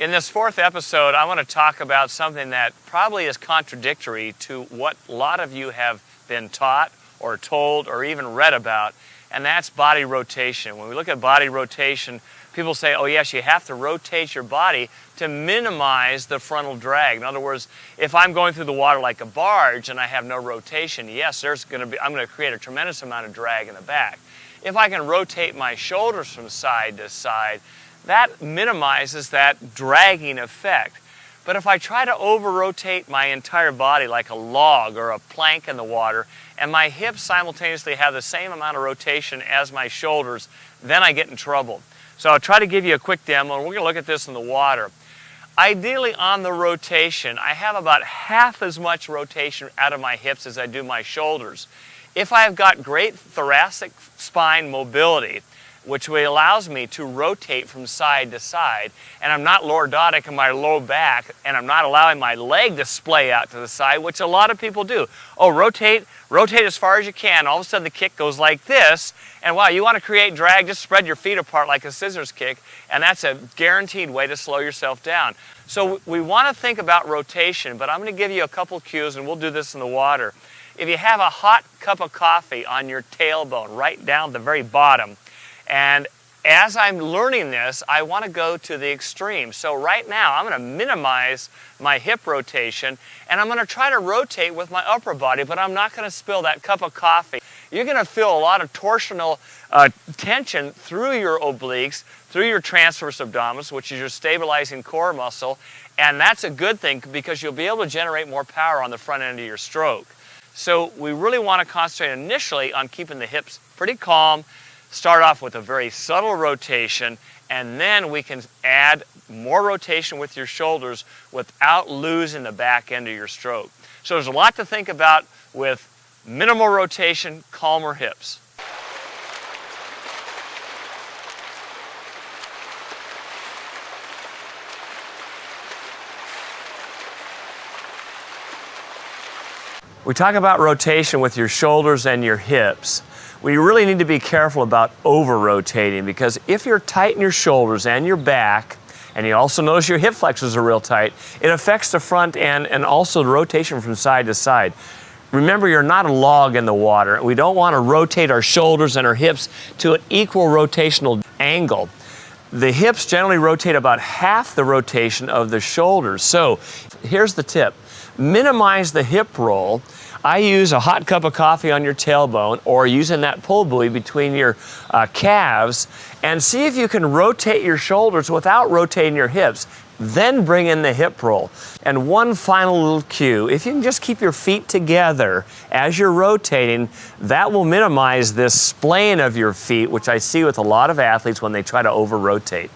In this fourth episode, I want to talk about something that probably is contradictory to what a lot of you have been taught or told or even read about, and that's body rotation. When we look at body rotation, people say, oh yes, you have to rotate your body to minimize the frontal drag. In other words, if I'm going through the water like a barge and I have no rotation, yes, I'm going to create a tremendous amount of drag in the back. If I can rotate my shoulders from side to side, that minimizes that dragging effect. But if I try to over-rotate my entire body like a log or a plank in the water, and my hips simultaneously have the same amount of rotation as my shoulders, then I get in trouble. So I'll try to give you a quick demo, and we're going to look at this in the water. Ideally on the rotation, I have about half as much rotation out of my hips as I do my shoulders. If I've got great thoracic spine mobility, which allows me to rotate from side to side, and I'm not lordotic in my low back, and I'm not allowing my leg to splay out to the side, which a lot of people do. Oh, rotate as far as you can. All of a sudden the kick goes like this, and wow, you want to create drag, just spread your feet apart like a scissors kick, and that's a guaranteed way to slow yourself down. So we want to think about rotation, but I'm going to give you a couple cues, and we'll do this in the water. If you have a hot cup of coffee on your tailbone, right down the very bottom, and as I'm learning this, I want to go to the extreme. So right now, I'm going to minimize my hip rotation, and I'm going to try to rotate with my upper body, but I'm not going to spill that cup of coffee. You're going to feel a lot of torsional tension through your obliques, through your transverse abdominis, which is your stabilizing core muscle, and that's a good thing because you'll be able to generate more power on the front end of your stroke. So we really want to concentrate initially on keeping the hips pretty calm, start off with a very subtle rotation, and then we can add more rotation with your shoulders without losing the back end of your stroke. So there's a lot to think about with minimal rotation, calmer hips. We talk about rotation with your shoulders and your hips. We really need to be careful about over-rotating, because if you're tight in your shoulders and your back, and you also notice your hip flexors are real tight, it affects the front end and also the rotation from side to side. Remember, you're not a log in the water. We don't want to rotate our shoulders and our hips to an equal rotational angle. The hips generally rotate about half the rotation of the shoulders. So here's the tip. Minimize the hip roll. I use a hot cup of coffee on your tailbone or using that pull buoy between your calves, and see if you can rotate your shoulders without rotating your hips. Then bring in the hip roll. And one final little cue, if you can just keep your feet together as you're rotating, that will minimize this splaying of your feet, which I see with a lot of athletes when they try to over-rotate.